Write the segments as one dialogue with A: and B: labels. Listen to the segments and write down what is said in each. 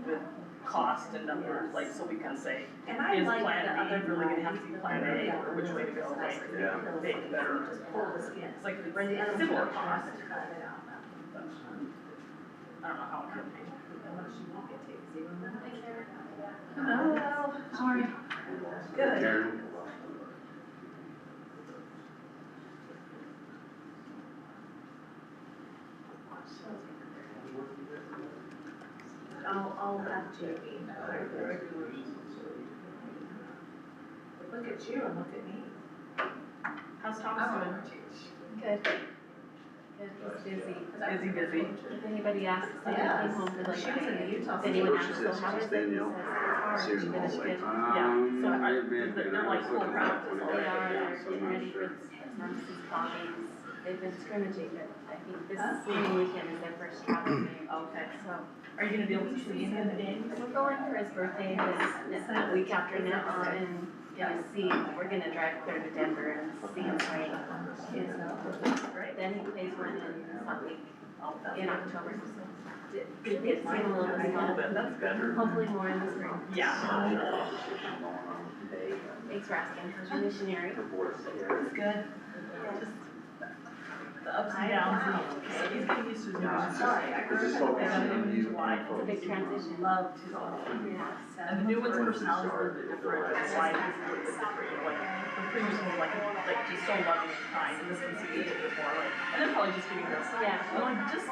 A: with cost and numbers, like, so we can say,
B: And I
A: is
B: like
A: plan
B: the
A: B
B: other
A: really gonna
B: one.
A: have to be plan A, or which way to go, right?
C: Yeah.
A: Make better,
B: Just pull the skin.
A: it's like
B: Where the other one
A: similar
B: you
A: cost,
B: have to cut it out.
A: but I don't know how it could be.
B: Unless you want it to, 'cause you remember.
A: Hello, how are you? Good.
C: Karen?
B: I'll have Jamie. Look at you and look at me.
A: How's Thomas doing?
D: Good. Good, he's busy.
A: Busy.
D: If anybody asks, I
B: Yeah.
D: came home for like,
B: She was in the Utah.
D: if anyone
C: She
D: asks,
C: says
D: so how
C: she's
D: is it? He
C: Danielle.
D: says,
C: See
D: it's
C: her
D: hard,
C: all
D: but
C: like,
D: it's good.
A: Yeah, so
C: I've been,
A: they're like full practice.
D: They
C: all
D: are,
C: day,
D: they're
C: so I'm
D: getting
C: not
D: ready for
C: sure.
D: Memphis Bobbies. They've been scrimmaging, but I think this coming weekend is their first travel game.
A: Okay,
D: So,
A: are you gonna be able to see any of the games?
D: we're going for his birthday this that week after next, and gonna see, we're gonna drive clear to Denver and see him play.
A: Great.
D: Then he plays one in Salt Lake
A: Oh, that's
D: in
A: good.
D: October, so we get to see him a little
A: A
D: bit
A: little
D: more.
A: bit, that's good.
D: Hopefully more in the spring.
A: Yeah.
D: Thanks for asking, how's your missionary?
A: It's good. Just the ups and downs, he's getting used to his new job.
B: Sorry, I
C: Is this
A: I
C: focused
A: got him
C: on
A: in
C: you?
A: July.
D: It's a big transition.
A: Loved his office.
D: Yeah.
A: And the new one's personality is a little bit different, his wife is a little bit different, you know, like, the previous one was like just so loving and kind, and this one's a little bit more like, and they're probably just getting this.
D: Yeah.
A: I'm like, just,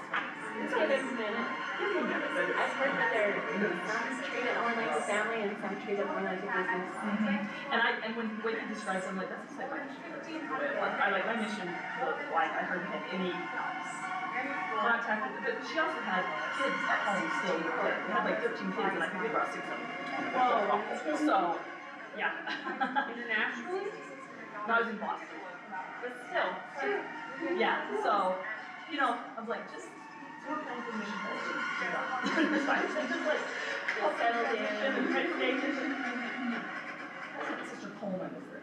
D: Let's give him a minute.
A: give me a minute, but
D: I've heard that some treat it more like a family and some treat it more like a business.
A: And when he describes it, I'm like, that's just like my mission. I like my mission was like, I hardly had any contact with it, but she also had kids at home still, we had like 13 kids, and I think they brought 6 of them. Whoa. So, yeah.
D: Internationally?
A: No, I was in Boston.
D: But still.
A: Yeah, so, you know, I was like, just work on the mission. Just like,
D: Get settled in.
A: Sister Coleman is their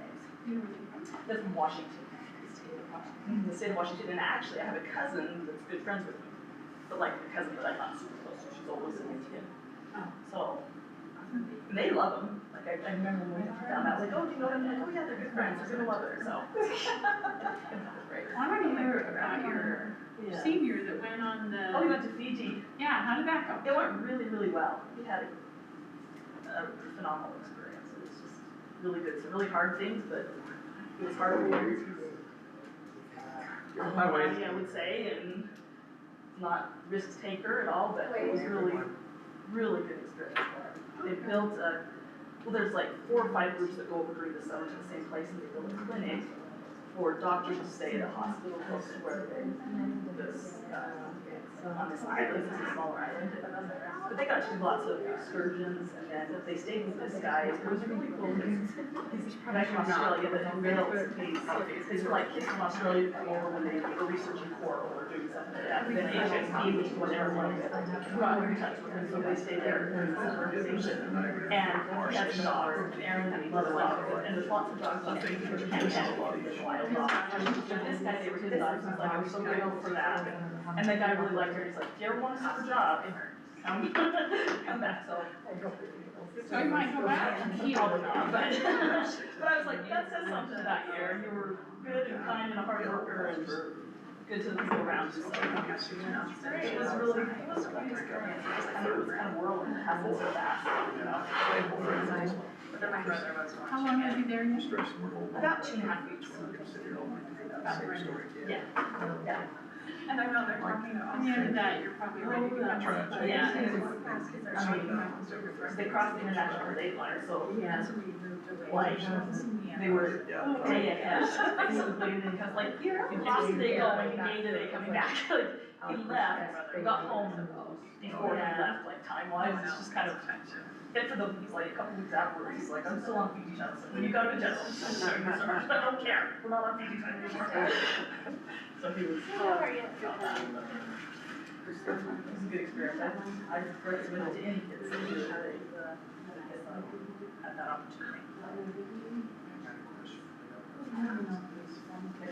A: names. They're from Washington. The state of Washington, and actually I have a cousin that's good friends with me, but like a cousin that I'm not super close to, she's always an Indian. So, and they love him, like I remember when we found out, like, oh, do you know them? Like, oh yeah, they're good friends, they're gonna love her, so. It's great.
E: I want to hear about your
A: Yeah.
E: senior that went on the.
A: Oh, we went to Fiji.
E: Yeah, how did that go?
A: It went really, really well. We had a phenomenal experience. It was just really good. Some really hard things, but it was hard work. I would say, and not risk taker at all, but it was really, really good experience. They built well, there's like 4 or 5 groups that go over during the summer to the same place, and they built a clinic for doctors to stay at a hospital close to where they, this, on this island, this is a smaller island. But they got to do lots of excursions, and then they stayed with this guy. It was really cool. He's back from Australia, but he built these like kids from Australia come over when they were researching coral or doing something like that. And then HSP, which is what everyone got in touch with, and so they stayed there for an organization. And he had some dogs, and Aaron and he loves dogs, and there's lots of dogs on Facebook, which can't handle wild dogs. And this guy, they were his dogs, he's like, I'm so grateful for that. And the guy really liked her, he's like, if you ever want to have a job, come back, so.
E: So you might go back?
A: Probably not, but I was like, that says something about you, you were good and kind and a hard worker and good to the people around you, so. It was really, it was a great experience, it was kind of whirling, it happened so fast, you know? But then my brother was watching.
E: How long were you there?
A: About 2.5 weeks. Yeah, yeah.
E: And I know they're talking about. Yeah, that you're probably ready to go.
A: Yeah, I mean, they crossed the international date line, so like, they were day ahead, basically, because like, lost day going and day today coming back, like, he left, he got home before he left, like, time-wise, it's just kind of, get for the, he's like, a couple weeks afterwards, he's like, I'm still on Fiji time, so when you go to General, I don't care, we're not on Fiji time anymore. So he was.
D: How are you?
A: It was a good experience. I recommend it to any kids that do had that opportunity.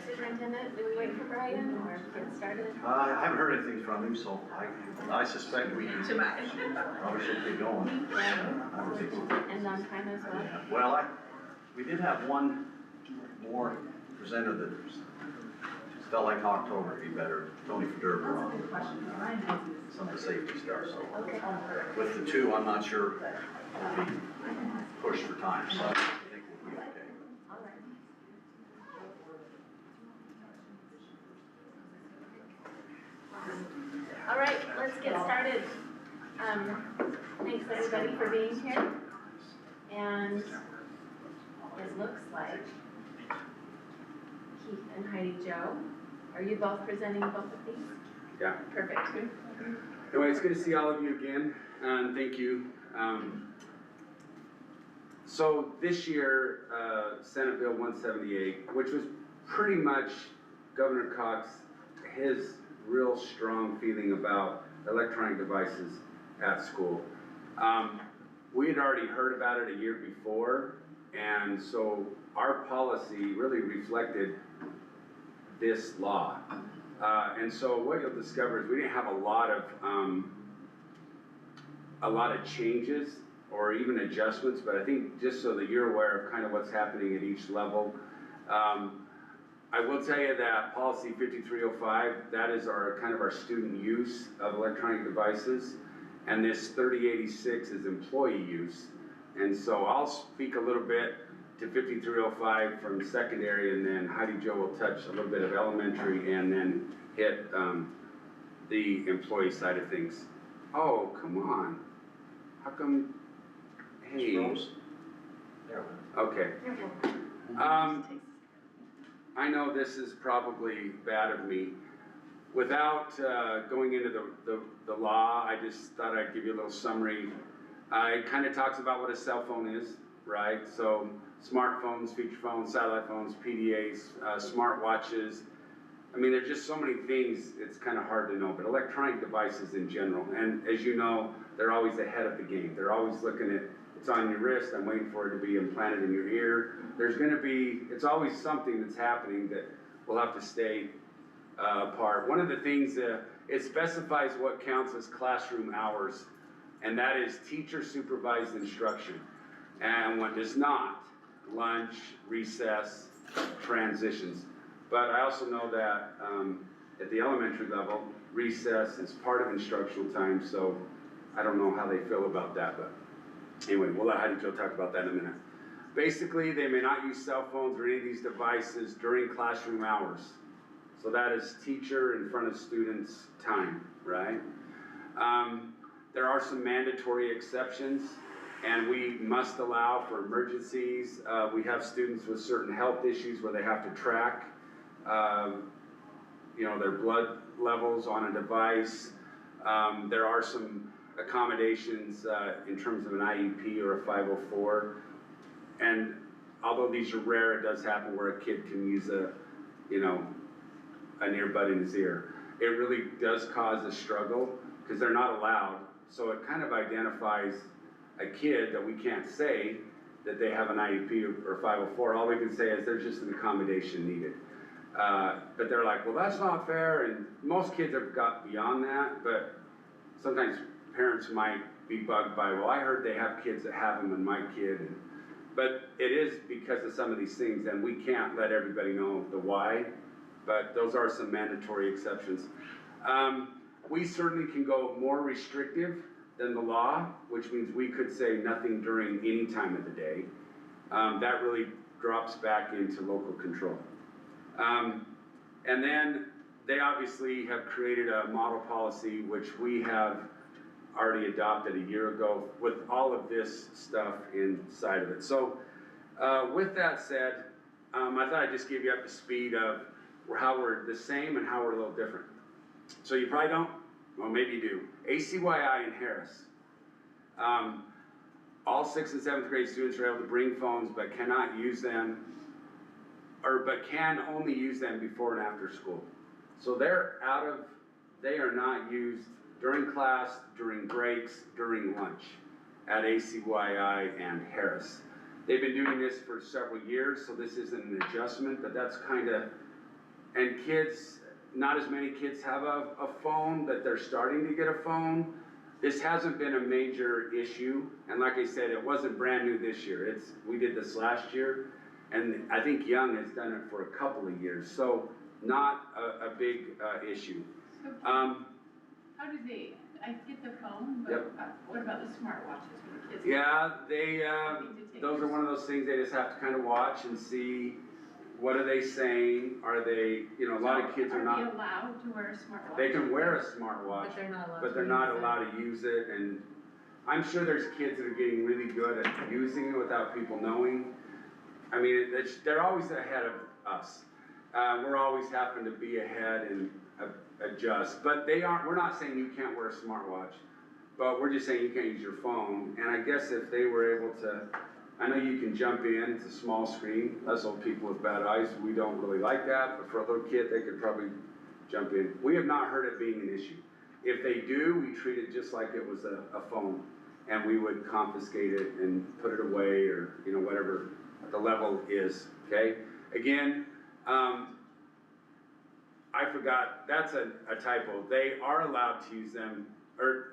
D: Superintendent, do we wait for Brian or get started?
C: I haven't heard anything from him, so I suspect we probably should get going. I would think so.
D: And on time as well?
C: Yeah. Well, we did have one more presenter that felt like October would be better, Tony Federer on some of the safety stuff, so.
D: Okay.
C: With the two, I'm not sure we'll be pushed for time, so I think we'll be okay.
D: All right. All right, let's get started. Thanks everybody for being here. And it looks like Keith and Heidi Jo, are you both presenting both of these?
F: Yeah.
D: Perfect.
F: Anyway, it's good to see all of you again, and thank you. So this year, Senate Bill 178, which was pretty much Governor Cox, his real strong feeling about electronic devices at school. We had already heard about it a year before, and so our policy really reflected this law. And so what you'll discover is we didn't have a lot of changes or even adjustments, but I think just so that you're aware of kind of what's happening at each level. I will tell you that policy 5305, that is our kind of our student use of electronic devices, and this 3086 is employee use. And so I'll speak a little bit to 5305 from secondary, and then Heidi Jo will touch a little bit of elementary and then hit the employee side of things. Oh, come on. How come, hey.
C: There.
F: Okay. I know this is probably bad of me. Without going into the law, I just thought I'd give you a little summary. It kind of talks about what a cell phone is, right? So smartphones, feature phones, satellite phones, PDAs, smart watches. I mean, there's just so many things, it's kind of hard to know, but electronic devices in general. And as you know, they're always ahead of the game. They're always looking at, it's on your wrist, I'm waiting for it to be implanted in your ear. There's gonna be, it's always something that's happening that we'll have to stay apart. One of the things, it specifies what counts as classroom hours, and that is teacher supervised instruction. And what does not, lunch, recess, transitions. But I also know that at the elementary level, recess is part of instructional time, so I don't know how they feel about that, but anyway, we'll let Heidi Jo talk about that in a minute. Basically, they may not use cell phones or any of these devices during classroom hours. So that is teacher in front of students time, right? There are some mandatory exceptions, and we must allow for emergencies. We have students with certain health issues where they have to track their blood levels on a device. There are some accommodations in terms of an IEP or a 504. And although these are rare, it does happen where a kid can use an earbud in his ear. It really does cause a struggle because they're not allowed. So it kind of identifies a kid that we can't say that they have an IEP or 504. All we can say is there's just an accommodation needed. But they're like, well, that's not fair. And most kids have got beyond that, but sometimes parents might be bugged by, well, I heard they have kids that have them and my kid. But it is because of some of these things, and we can't let everybody know the why, but those are some mandatory exceptions. We certainly can go more restrictive than the law, which means we could say nothing during any time of the day. That really drops back into local control. And then they obviously have created a model policy, which we have already adopted a year ago with all of this stuff inside of it. So with that said, I thought I'd just give you up to speed of how we're the same and how we're a little different. So you probably don't, well maybe you do. ACYI in Harris. All 6th and 7th grade students are able to bring phones but cannot use them, but can only use them before and after school. So they are not used during class, during breaks, during lunch at ACYI and Harris. They've been doing this for several years, so this isn't an adjustment, but that's kinda, and kids, not as many kids have a phone, but they're starting to get a phone. This hasn't been a major issue, and like I said, it wasn't brand new this year. We did this last year, and I think Young has done it for a couple of years, so not a big issue.
E: So
F: Um,
E: how do they, I get the phone, but
F: Yep.
E: what about the smartwatches for the kids?
F: Yeah, they,
E: Need to take
F: those are
E: theirs.
F: one of those things they just have to kind of watch and see, what are they saying? Are they, you know, a lot of kids are
E: Are
F: not,
E: they allowed to wear a smartwatch?
F: they can wear a smartwatch,
B: But they're not allowed to.
F: but they're not allowed to use it, and I'm sure there's kids that are getting really good at using it without people knowing. I mean, they're always ahead of us. We're always having to be ahead and adjust, but we're not saying you can't wear a smartwatch, but we're just saying you can't use your phone, and I guess if they were able to, I know you can jump in, it's a small screen, us old people with bad eyes, we don't really like that, but for a little kid, they could probably jump in. We have not heard it being an issue. If they do, we treat it just like it was a phone, and we would confiscate it and put it away, or, you know, whatever the level is, okay? Again, I forgot, that's a typo. They are allowed to use them, or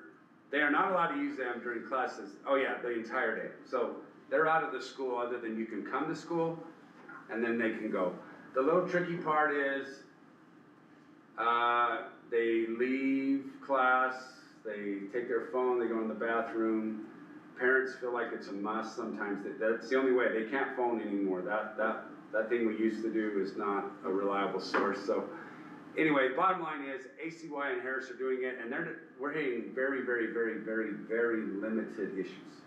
F: they are not allowed to use them during classes. Oh yeah, the entire day. So they're out of the school other than you can come to school, and then they can go. The little tricky part is, they leave class, they take their phone, they go in the bathroom. Parents feel like it's a must sometimes. That's the only way. They can't phone anymore. That thing we used to do is not a reliable source. So anyway, bottom line is ACY and Harris are doing it, and we're hitting very, very, very, very, very limited issues.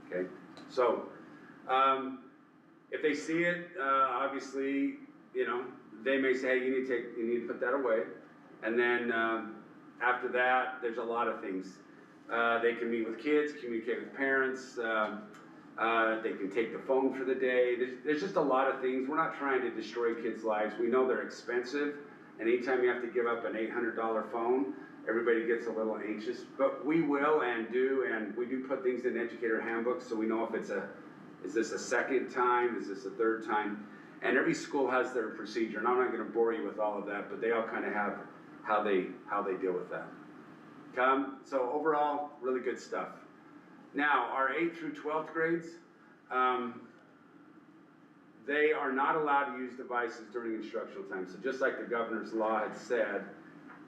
F: Okay, so if they see it, obviously, you know, they may say, hey, you need to put that away, and then after that, there's a lot of things. They can meet with kids, communicate with parents. They can take the phone for the day. There's just a lot of things. We're not trying to destroy kids' lives. We know they're expensive, and anytime you have to give up an $800 phone, everybody gets a little anxious. But we will and do, and we do put things in educator handbooks, so we know if is this a second time, is this a third time? And every school has their procedure, and I'm not gonna bore you with all of that, but they all kind of have how they deal with that. So overall, really good stuff. Now, our 8th through 12th grades, they are not allowed to use devices during instructional time. So just like the governor's law had said,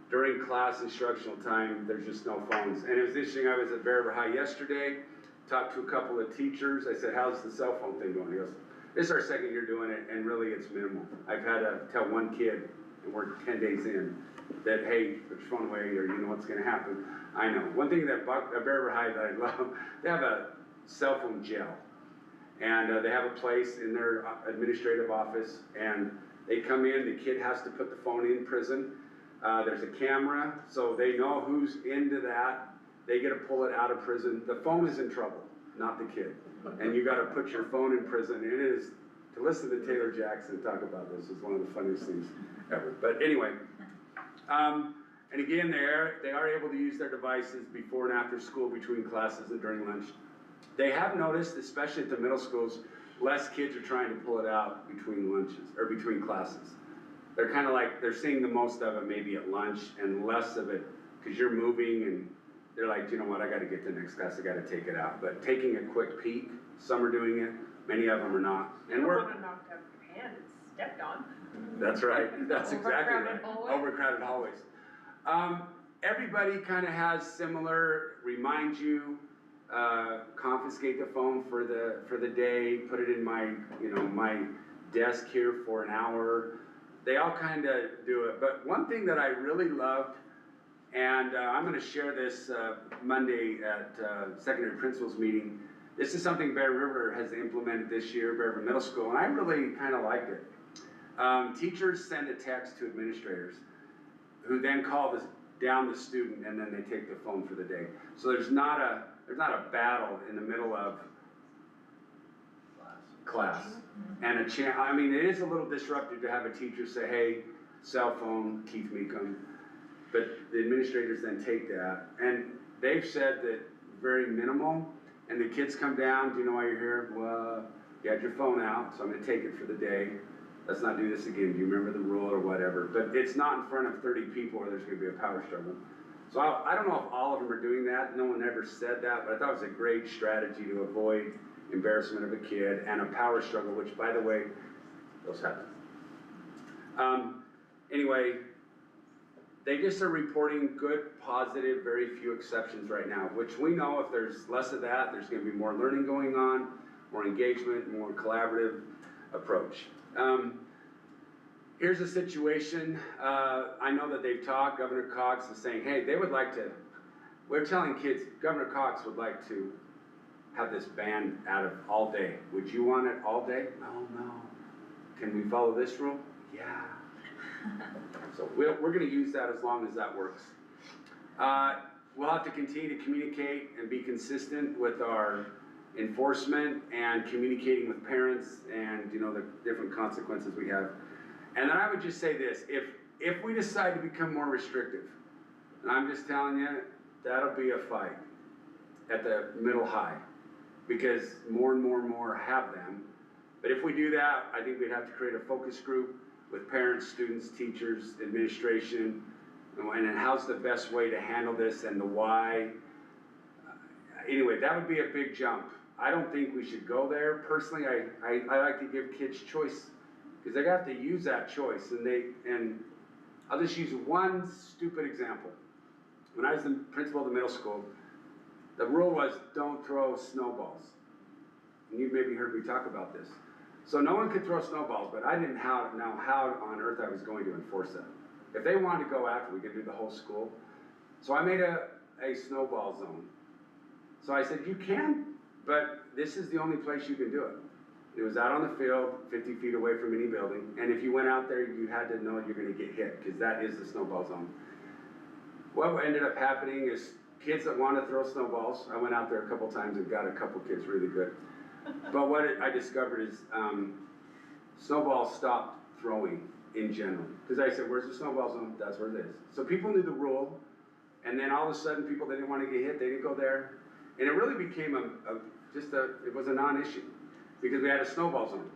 F: during class instructional time, there's just no phones. And it was interesting, I was at Bear River High yesterday, talked to a couple of teachers. I said, how's the cell phone thing going? He goes, this is our second year doing it, and really it's minimal. I've had to tell one kid, and we're 10 days in, that, hey, put your phone away, or you know what's gonna happen. I know. One thing that Bear River High that I love, they have a cell phone jail. And they have a place in their administrative office, and they come in, the kid has to put the phone in prison. There's a camera, so they know who's into that. They get to pull it out of prison. The phone is in trouble, not the kid. And you gotta put your phone in prison. It is, to listen to Taylor Jackson talk about this is one of the funniest things ever. But anyway, and again, they are able to use their devices before and after school, between classes and during lunch. They have noticed, especially at the middle schools, less kids are trying to pull it out between lunches, or between classes. They're kind of like, they're seeing the most of it maybe at lunch, and less of it, because you're moving, and they're like, you know what, I gotta get to the next class, I gotta take it out. But taking a quick peek, some are doing it, many of them are not. And
G: You don't wanna knock up your hand and stepped on.
F: That's right, that's exactly right.
G: Overcrowded hallway.
F: Overcrowded hallways. Everybody kind of has similar, remind you, confiscate the phone for the day, put it in my, you know, my desk here for an hour. They all kind of do it. But one thing that I really loved, and I'm gonna share this Monday at secondary principals meeting. This is something Bear River has implemented this year, Bear River Middle School, and I really kind of liked it. Teachers send a text to administrators, who then call down the student, and then they take the phone for the day. So there's not a battle in the middle of class. And I mean, it is a little disruptive to have a teacher say, hey, cell phone, Keith Meekum. But the administrators then take that. And they've said that very minimal. And the kids come down, do you know why you're here? Well, You had your phone out, so I'm gonna take it for the day. Let's not do this again. Do you remember the rule or whatever? But it's not in front of 30 people where there's gonna be a power struggle. So I don't know if all of them are doing that. No one ever said that, but I thought it was a great strategy to avoid embarrassment of a kid and a power struggle, which, by the way, those happen. Anyway, they just are reporting good, positive, very few exceptions right now, which we know if there's less of that, there's gonna be more learning going on, more engagement, more collaborative approach. Here's a situation, I know that they've talked, Governor Cox is saying, hey, they would like to, we're telling kids, Governor Cox would like to have this banned out of all day. Would you want it all day? No. Can we follow this rule? Yeah. So we're gonna use that as long as that works. We'll have to continue to communicate and be consistent with our enforcement and communicating with parents and, you know, the different consequences we have. And then I would just say this, if we decide to become more restrictive, and I'm just telling you, that'll be a fight at the middle high, because more and more have them. But if we do that, I think we'd have to create a focus group with parents, students, teachers, administration, and then how's the best way to handle this and the why. Anyway, that would be a big jump. I don't think we should go there. Personally, I like to give kids choice, because they have to use that choice. And I'll just use one stupid example. When I was the principal of the middle school, the rule was don't throw snowballs. And you've maybe heard me talk about this. So no one could throw snowballs, but I didn't know how on earth I was going to enforce that. If they wanted to go after, we could do the whole school. So I made a snowball zone. So I said, you can, but this is the only place you can do it. It was out on the field, 50 feet away from any building, and if you went out there, you had to know you're gonna get hit, because that is the snowball zone. What ended up happening is kids that want to throw snowballs, I went out there a couple times and got a couple kids really good. But what I discovered is snowballs stopped throwing in general. Because I said, where's the snowball zone? That's where it is. So people knew the rule, and then all of a sudden people that didn't want to get hit, they didn't go there. And it really became it was a non-issue, because we had a snowball zone.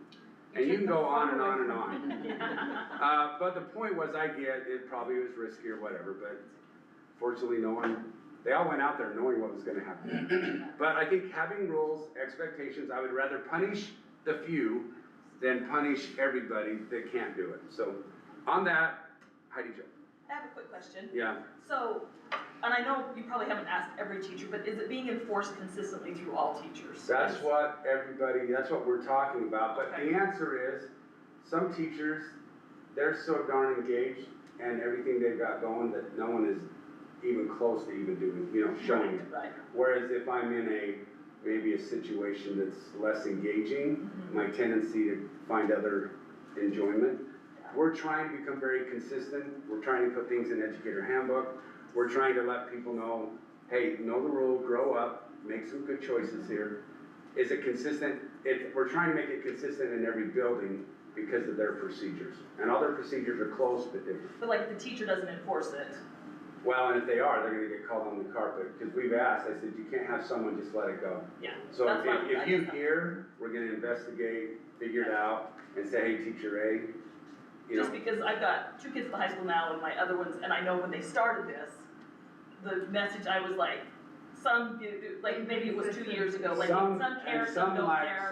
F: And you can go on and on and on. But the point was, I get it probably was risky or whatever, but fortunately they all went out there knowing what was gonna happen. But I think having rules, expectations, I would rather punish the few than punish everybody that can't do it. So on that, Heidi Jo.
A: I have a quick question.
F: Yeah.
A: So, and I know you probably haven't asked every teacher, but is it being enforced consistently through all teachers?
F: That's what we're talking about. But
A: Okay.
F: the answer is, some teachers, they're so darn engaged and everything they've got going that no one is even close to even doing, showing it.
A: Right.
F: Whereas if I'm in maybe a situation that's less engaging, my tendency to find other enjoyment. We're trying to become very consistent. We're trying to put things in educator handbook. We're trying to let people know, hey, know the rule, grow up, make some good choices here. Is it consistent? We're trying to make it consistent in every building because of their procedures. And all their procedures are close but different.
A: But like the teacher doesn't enforce it.
F: Well, and if they are, they're gonna get called on the carpet, because we've asked, I said, you can't have someone just let it go.
A: Yeah.
F: So
A: That's fine.
F: if you hear, we're gonna investigate, figure it out, and say, hey, teacher A,
A: Just because I've got 2 kids at the high school now and my other ones, and I know when they started this, the message I was like, maybe it was 2 years ago, like some care, some don't care.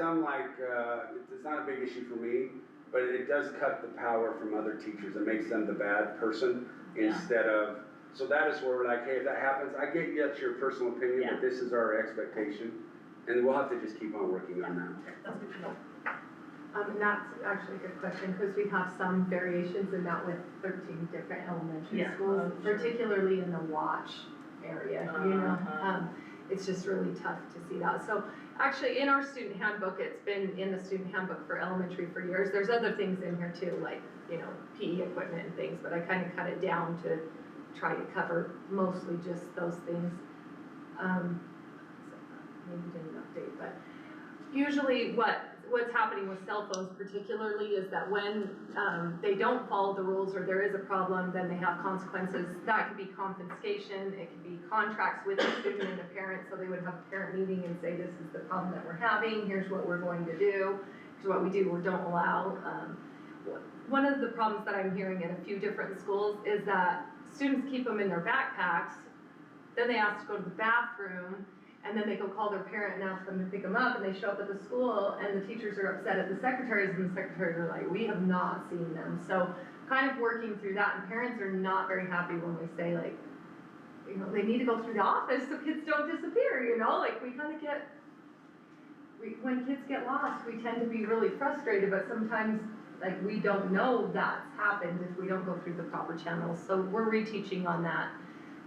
F: It's not a big issue for me, but it does cut the power from other teachers. It makes them the bad person instead of, so that is where we're like, hey, if that happens, I get that's your personal opinion, but this is our expectation. And we'll have to just keep on working on that.
A: That's good to know.
H: And that's actually a good question, because we have some variations in that with 13 different elementary schools,
A: Sure.
H: particularly in the watch area, it's just really tough to see that. So actually in our student handbook, it's been in the student handbook for elementary for years. There's other things in here too, like, PE equipment and things, but I kind of cut it down to try to cover mostly just those things. Maybe didn't update, but usually what what's happening with cell phones particularly is that when, they don't follow the rules or there is a problem, then they have consequences. That could be confiscation, it could be contracts with the student and the parent, so they would have a parent meeting and say, this is the problem that we're having, here's what we're going to do, here's what we do or don't allow. One of the problems that I'm hearing at a few different schools is that students keep them in their backpacks, then they ask to go to the bathroom, and then they go call their parent and ask them to pick them up, and they show up at the school, and the teachers are upset at the secretaries, and the secretaries are like, we have not seen them. So kind of working through that, and parents are not very happy when we say like, you know, they need to go through the office so kids don't disappear, you know, like we kind of get, when kids get lost, we tend to be really frustrated, but sometimes like we don't know that's happened if we don't go through the proper channels, so we're reteaching on that.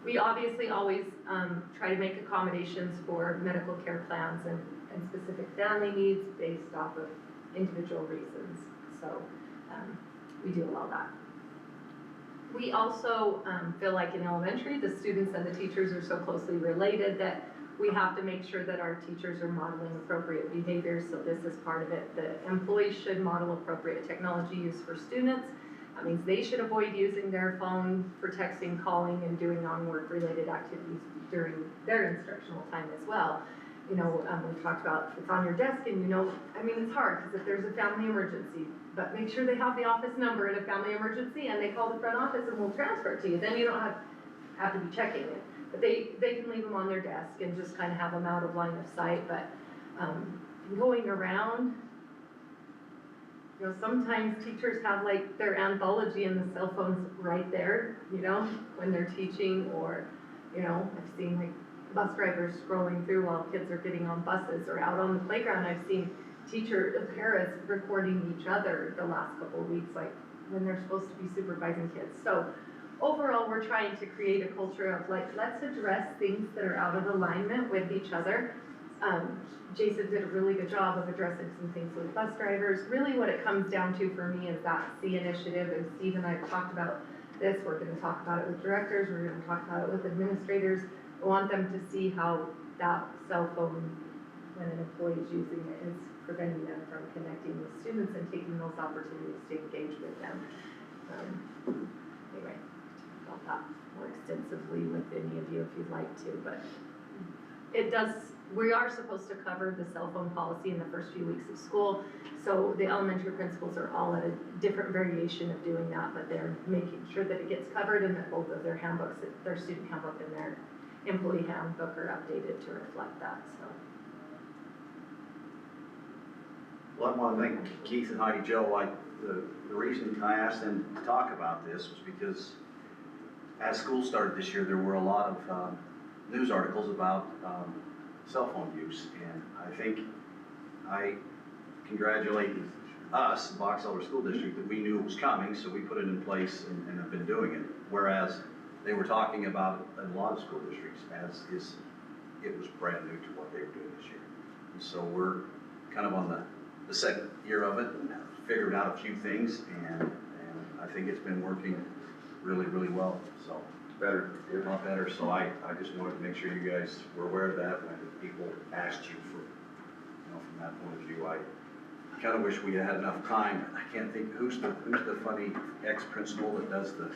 H: We obviously always try to make accommodations for medical care plans and specific family needs based off of individual reasons, so we do allow that. We also feel like in elementary, the students and the teachers are so closely related that we have to make sure that our teachers are modeling appropriate behaviors, so this is part of it. The employees should model appropriate technology use for students. That means they should avoid using their phone for texting, calling, and doing non-work related activities during their instructional time as well. You know, we've talked about it's on your desk and you know, I mean, it's hard because if there's a family emergency, but make sure they have the office number in a family emergency and they call the front office and we'll transfer it to you. Then you don't have to be checking it. But they can leave them on their desk and just kind of have them out of line of sight. But going around, you know, sometimes teachers have like their anthology and the cell phones right there, you know, when they're teaching, or, you know, I've seen like bus drivers scrolling through while kids are getting on buses, or out on the playground. I've seen parents recording each other the last couple of weeks, like when they're supposed to be supervising kids. So overall, we're trying to create a culture of like, let's address things that are out of alignment with each other. Jason did a really good job of addressing some things with bus drivers. Really what it comes down to for me is that C initiative, and Steve and I have talked about this. We're gonna talk about it with directors, we're gonna talk about it with administrators. I want them to see how that cell phone, when an employee is using it, is preventing them from connecting with students and taking those opportunities to engage with them. Anyway, about that more extensively with any of you if you'd like to, but it does, we are supposed to cover the cell phone policy in the first few weeks of school, so the elementary principals are all at a different variation of doing that, but they're making sure that it gets covered and that both of their handbooks, their student handbook and their employee handbook are updated to reflect that, so.
C: Well, I want to thank Keith and Heidi Joe. The reason I asked them to talk about this was because as school started this year, there were a lot of news articles about cell phone use, and I think I congratulate us, Box Elder School District, that we knew it was coming, so we put it in place and have been doing it. Whereas they were talking about it in a lot of school districts as it was brand new to what they were doing this year. And so we're kind of on the second year of it, and figured out a few things, and I think it's been working really, really well. So
F: Better.
C: a lot better. So I just wanted to make sure you guys were aware of that when people asked you for, you know, from that point of view. I kind of wish we had enough time. I can't think who's the funny ex-principal that does the.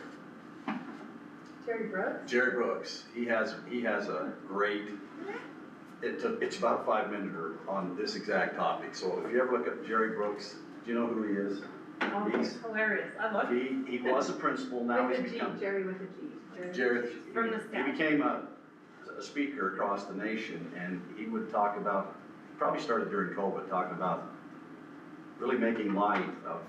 H: Jerry Brooks?
C: Jerry Brooks. He has a great. It's about a 5-minute on this exact topic. So if you ever look up Jerry Brooks, do you know who he is?
G: Oh, he's hilarious. I love him.
C: He was a principal. Now
H: With
C: he's
H: a G,
C: become.
H: Jerry with a G.
C: Jerry,
G: From the
C: he
G: staff.
C: became a speaker across the nation, and he would talk about, probably started during COVID, talking about really making light of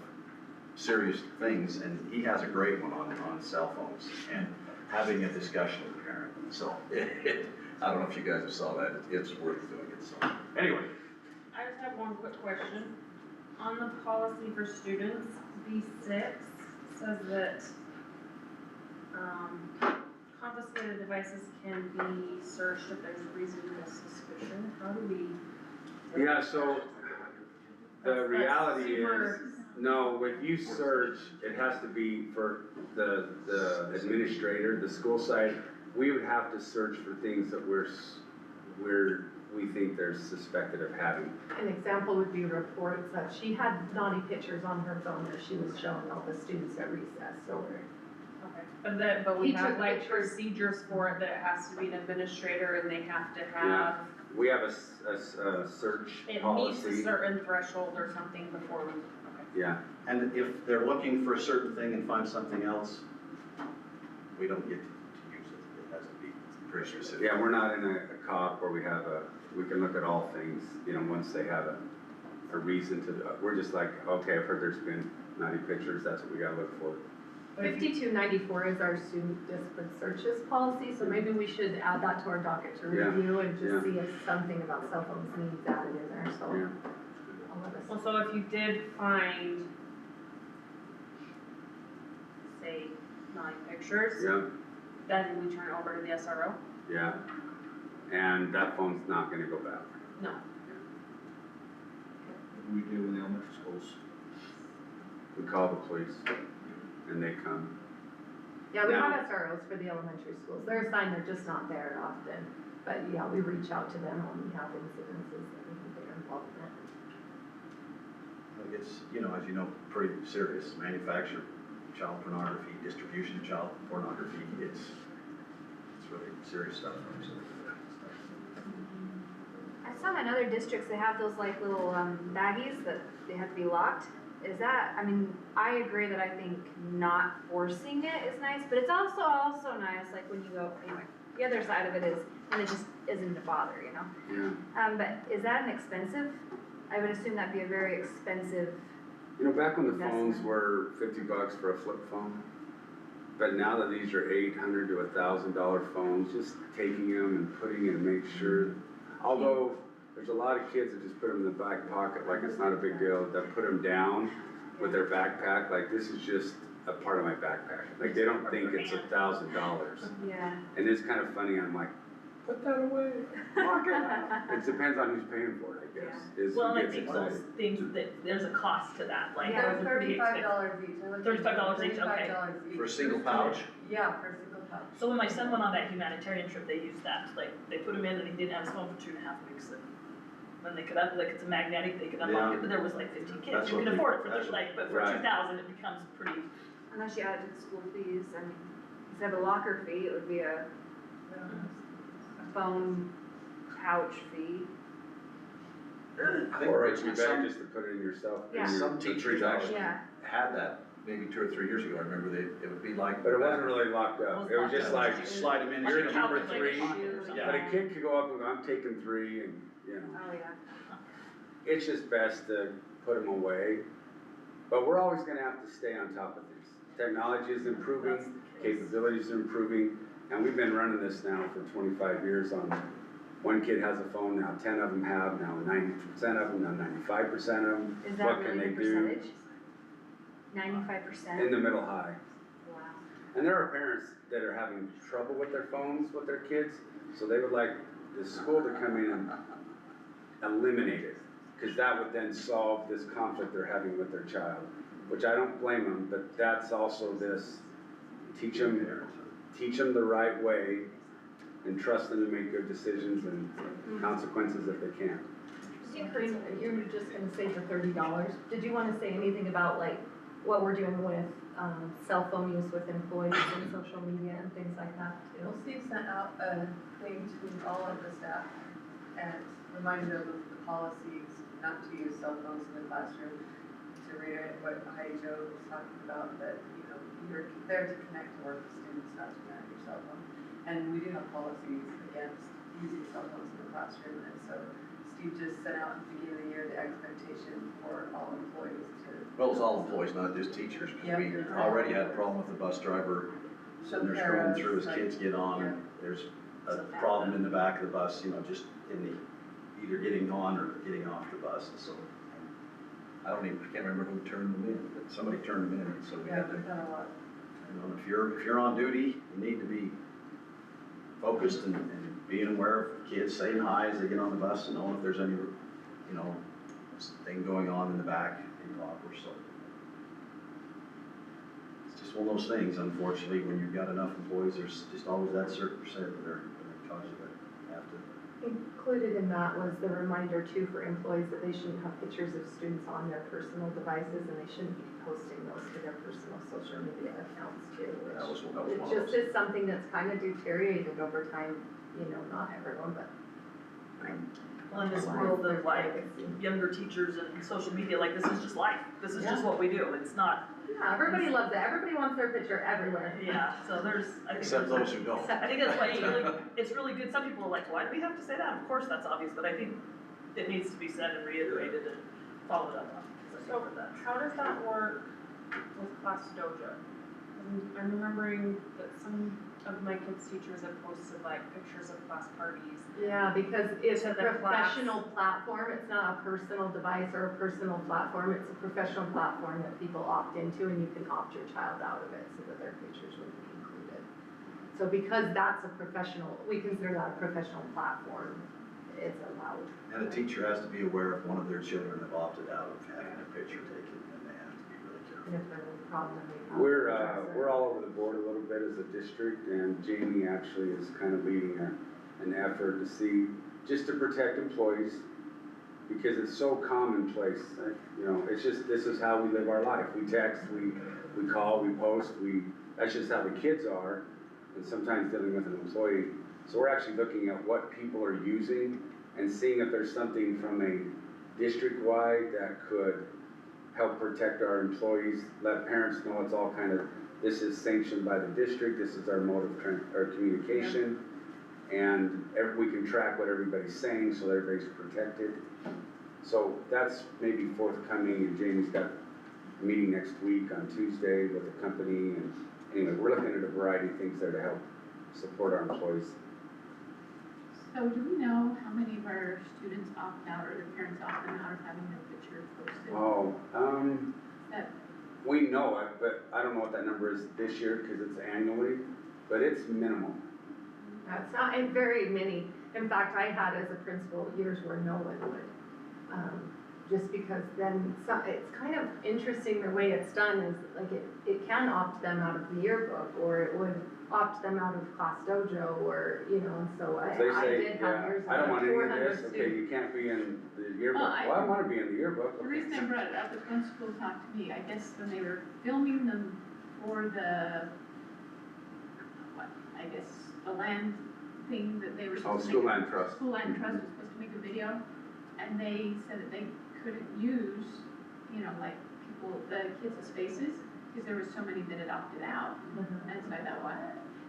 C: serious things, and he has a great one on cell phones and having a discussion with parents. So I don't know if you guys saw that. It's worth doing it. So anyway,
G: I just have one quick question. On the policy for students, B6 says that confiscated devices can be searched if there's reasonable suspicion. How do we?
F: Yeah, so the
G: That's
F: reality is,
G: super-
F: no, if you search, it has to be for the administrator, the school side. We would have to search for things that we're we think they're suspected of having.
H: An example would be reports that she had naughty pictures on her phone that she was showing all the students at recess, so we're.
G: Okay, but we
H: He
G: have
H: took
G: like
H: pictures.
G: procedures for it, that it has to be an administrator and they have to have,
F: We have a search
G: it meets a
F: policy.
G: certain threshold or something before we, okay.
F: Yeah,
C: And if they're looking for a certain thing and find something else, we don't get to use it. It has to be pretty specific.
F: yeah, we're not in a cop where we can look at all things, once they have a reason to, we're just like, okay, I've heard there's been naughty pictures, that's what we gotta look for.
H: 5294 is our student discipline searches policy, so maybe we should add that to our docket to
F: Yeah,
H: review and
F: yeah.
H: just see if something about cell phones needs added in there, so.
F: Yeah.
H: I'll let us.
G: Well, so if you did find, say, naughty pictures,
F: Yeah,
G: then we turn it over to the SRO?
F: yeah, and that phone's not gonna go back.
G: No.
I: What do we do in the elementary schools?
F: We call the police, and they come.
H: Yeah, we
F: Now-
H: have SROs for the elementary schools, they're assigned, they're just not there often, but yeah, we reach out to them when we have incidences that we think they're involved in.
C: It's, as you know, pretty serious. Manufacture, child pornography, distribution of child pornography, it's really serious stuff.
J: I saw in other districts, they have those like little baggies that they have to be locked. Is that, I mean, I agree that I think not forcing it is nice, but it's also nice, like when you go, anyway, the other side of it is, when it just isn't a bother,
F: Yeah.
J: But is that an expensive? I would assume that'd be a very expensive,
F: Back when the phones
J: Investment.
F: were $50 for a flip phone, but now that these are $800 to $1,000 phones, just taking them and putting it and make sure, although there's a lot of kids that just put them in the back pocket like it's not a big deal, that put them down with their backpack, like this is just a part of my backpack. Like they don't think it's $1,000.
J: yeah.
F: And it's kind of funny, I'm like, put that away, lock it up. It depends on who's paying for it, I guess, is
A: Well,
F: who
A: and I
F: gets
A: think those
F: excited.
A: things that, there's a cost to that, like,
B: They're
A: those are pretty expensive.
B: $35 each. I looked at
A: $35 each, okay.
B: $35 each.
C: For a single pouch?
B: Yeah, for a single pouch.
A: So when my son went on that humanitarian trip, they used that, like, they put him in and he didn't have his phone for 2.5 weeks. And when they could, like, it's a magnetic, they could unlock
C: Yeah.
A: it, but there was like 15 kids,
C: That's
A: you
C: what
A: can
C: we-
A: afford it for,
C: that's
A: like, but for
F: Right.
A: 2,000, it becomes pretty,
J: Unless you add it to the school fees, I mean, instead of a locker fee, it would be a phone pouch fee.
C: I think
F: Or
C: it's
F: it'd be better just to put it in yourself. in
J: Yeah.
F: your-
C: Some
F: the
C: teachers
F: transaction.
C: actually
J: Yeah.
C: had that maybe 2 or 3 years ago. I remember it would be like.
F: But it wasn't really locked up, it was just like,
C: Just slide them in.
A: like
F: You're
A: a
F: the number
A: calculator
F: 3,
A: pocket or something.
C: Yeah.
F: but a kid could go up and go, I'm taking 3, and,
J: Oh, yeah.
F: it's just best to put them away. But we're always gonna have to stay on top of things. Technology is
A: that's
F: improving,
A: the case.
F: capabilities are improving, and we've been running this now for 25 years on, one kid has a phone, now 10 of them have, now 90% of them, now 95% of them.
J: Is
F: What
J: that
F: can
J: really
F: they
J: the
F: do?
J: percentage? 95%?
F: In the middle high.
J: Wow.
F: And there are parents that are having trouble with their phones with their kids, so they would like the school to come in and eliminate it, because that would then solve this conflict they're having with their child, which I don't blame them, but that's also this, teach them the right way and trust them to make good decisions and consequences if they can.
H: Corinne, you were just gonna say the $30, did you wanna say anything about like what we're doing with, cell phone use with employees and social media and things like that too?
B: Well, Steve sent out a thing to all of the staff and reminded them of the policies not to use cell phones in the classroom. To reiterate what Heidi Jo was talking about, that, you're there to connect and work with students, not to manage your cell phone. And we do have policies against using cell phones in the classroom, and so Steve just sent out at the beginning of the year the expectation for all employees to.
C: Well, it's all employees, not just teachers, because
B: Yep.
C: we already had a problem with the bus driver sitting there scrolling through, his kids get on, and there's a problem in the back of the bus, just in the, either getting on or getting off the bus, and so. I can't remember who turned them in, but somebody turned them in, and so we
B: Yeah,
C: had to,
B: we've had a lot.
C: if you're on duty, you need to be focused and being aware of kids saying hi as they get on the bus and knowing if there's any, thing going on in the back in the locker, so. It's just one of those things, unfortunately, when you've got enough employees, there's just always that certain percent that are gonna cause you to have to
H: Included in that was the reminder too for employees that they shouldn't have pictures of students on their personal devices and they shouldn't be posting those to their personal social media accounts too,
C: That was
H: which
C: one
H: it
C: of
H: just
C: those.
H: is something that's kind of deteriorated over time, you know, not everyone, but.
A: Well, in this world of like younger teachers and social media, like this is just life, this is just what we do, it's not,
H: Yeah, everybody loves it, everybody wants their picture everywhere.
A: yeah, so there's, I think
C: Except
A: there's-
C: those who don't.
A: I think that's why it's really good, some people are like, why do we have to say that? Of course, that's obvious, but I think it needs to be said and reiterated and followed up on, because I
G: So
A: think that that's.
G: how does that work with Class Dojo? I'm remembering that some of my kids' teachers have posted like pictures of class parties.
H: Yeah, because it's a
G: To the class.
H: professional platform, it's not a personal device or a personal platform, it's a professional platform that people opt into and you can opt your child out of it so that their pictures would be included. So because that's a professional, we consider that a professional platform, it's allowed.
C: And a teacher has to be aware if one of their children have opted out of having a picture taken, and they have to be really careful.
H: And if there's a problem, they have to
F: We're,
H: address it.
F: we're all over the board a little bit as a district, and Jamie actually is kind of leading an effort to see, just to protect employees, because it's so commonplace, you know, it's just, this is how we live our life. We text, we call, we post, that's just how the kids are, and sometimes dealing with an employee. So we're actually looking at what people are using and seeing if there's something from a district-wide that could help protect our employees, let parents know it's all kind of, this is sanctioned by the district, this is our mode of communication. And we can track what everybody's saying so that everybody's protected. So that's maybe forthcoming, and Jamie's got a meeting next week on Tuesday with the company, and anyway, we're looking at a variety of things there to help support our employees.
E: So do we know how many of our students opt out or their parents opt out of having their picture posted?
F: Oh,
E: That-
F: we know it, but I don't know what that number is this year because it's annually, but it's minimal.
H: It's not, and very many, in fact, I had as a principal years where no one would. Just because then, it's kind of interesting the way it's done is like it can opt them out of the yearbook or it would opt them out of Class Dojo or, you know, and so I
F: If they say,
H: did have years
F: I don't
H: of
F: want any of
H: 400
F: this, okay,
H: students.
F: you can't be in the yearbook.
E: Well,
F: Well, I want to be in the yearbook.
E: The
F: Okay.
E: reason I brought it up is one school talked to me, I guess when they were filming them for the, I guess, the land thing that they were supposed to make.
F: School Land Trust.
E: School Land Trust was supposed to make a video, and they said that they couldn't use, you know, like the kids' faces, because there were so many that had opted out. And so I thought, what?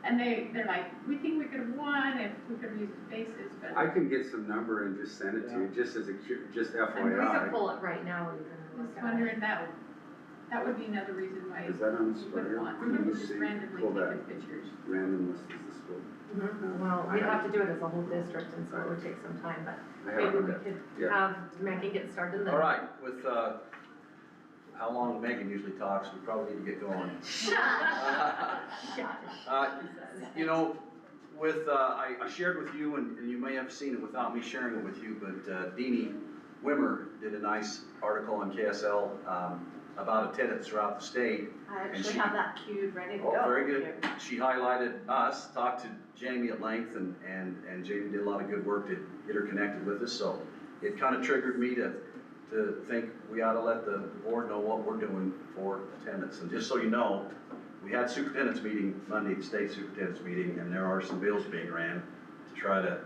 E: And they're like, we think we could have won if we could have used the faces, but.
F: I can get some number and just send it to you, just as a, just
H: And we
F: FYI.
H: could pull it right now and
E: Just
H: look at it.
E: wondering, that would be another reason why
F: Is that on the
E: you
F: spreader?
E: wouldn't want
F: Let
E: people
F: me
E: just
F: see.
E: randomly
F: Pull that
E: taking pictures.
F: random list as the school.
H: Well, we'd have to do it as a whole district and so it would take some time, but
F: I
H: maybe
F: have
H: we
F: it.
H: could
F: Yeah.
H: have Megan get started then.
C: All right, with, how long Megan usually talks, we probably need to get going. You know, with, I shared with you, and you may have seen it without me sharing it with you, but Deanie Wimmer did a nice article on KSL about attendance throughout the state.
D: I
C: And
D: actually
C: she-
D: have that queued, ready to
C: Oh,
D: go.
C: very good. She highlighted us, talked to Jamie at length, and Jamie did a lot of good work to get her connected with us, so it kind of triggered me to think we ought to let the board know what we're doing for attendance. And just so you know, we had superintendent's meeting Monday, the state superintendent's meeting, and there are some bills being ran to try to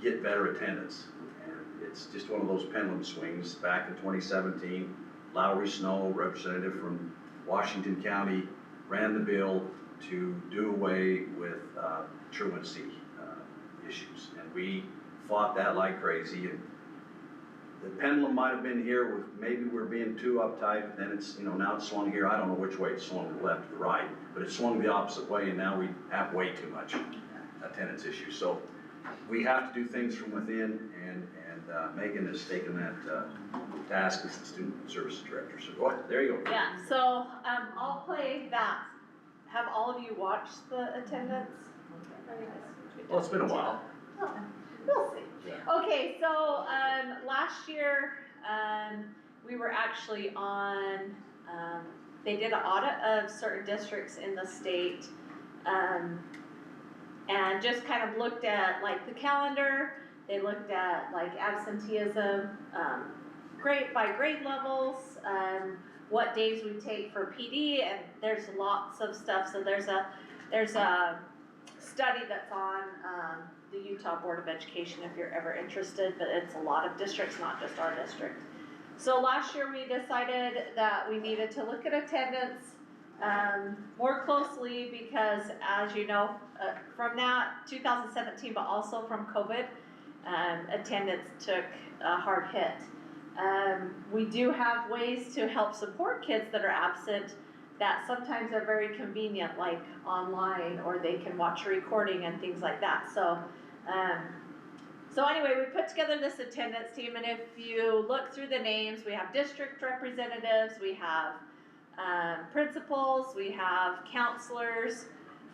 C: get better attendance. And it's just one of those pendulum swings. Back in 2017, Lowry Snow, representative from Washington County, ran the bill to do away with truancy issues. And we fought that like crazy. And the pendulum might have been here with, maybe we're being too uptight, then it's, you know, now it's swung here. I don't know which way it's swung, to the left or the right, but it swung the opposite way, and now we have way too much attendance issues. So we have to do things from within, and Megan has taken that task as the student services director. So go ahead, there you go.
D: Yeah, so, I'll play that. Have all of you watched the attendance?
C: Well, it's been a while.
D: We'll see. Okay, so, last year, we were actually on, they did an audit of certain districts in the state. and just kind of looked at like the calendar. They looked at like absenteeism, by grade levels, what days we take for PD, and there's lots of stuff. So there's a study that's on the Utah Board of Education if you're ever interested, but it's a lot of districts, not just our district. So last year we decided that we needed to look at attendance more closely because, as you know, from that 2017, but also from COVID, attendance took a hard hit. We do have ways to help support kids that are absent that sometimes are very convenient, like online, or they can watch a recording and things like that. So anyway, we put together this attendance team, and if you look through the names, we have district representatives, we have principals, we have counselors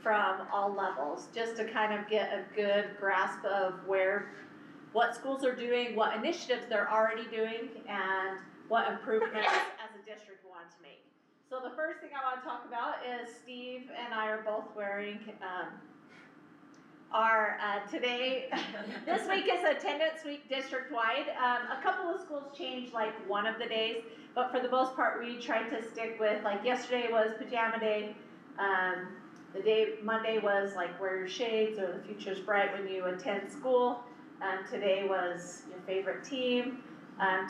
D: from all levels, just to kind of get a good grasp of what schools are doing, what initiatives they're already doing, and what improvements as a district we want to make. So the first thing I want to talk about is Steve and I are both wearing today, this week is attendance week district-wide. A couple of schools changed like one of the days, but for the most part we tried to stick with, like yesterday was pajama day, Monday was like wear your shades or the future's bright when you attend school. Today was your favorite team.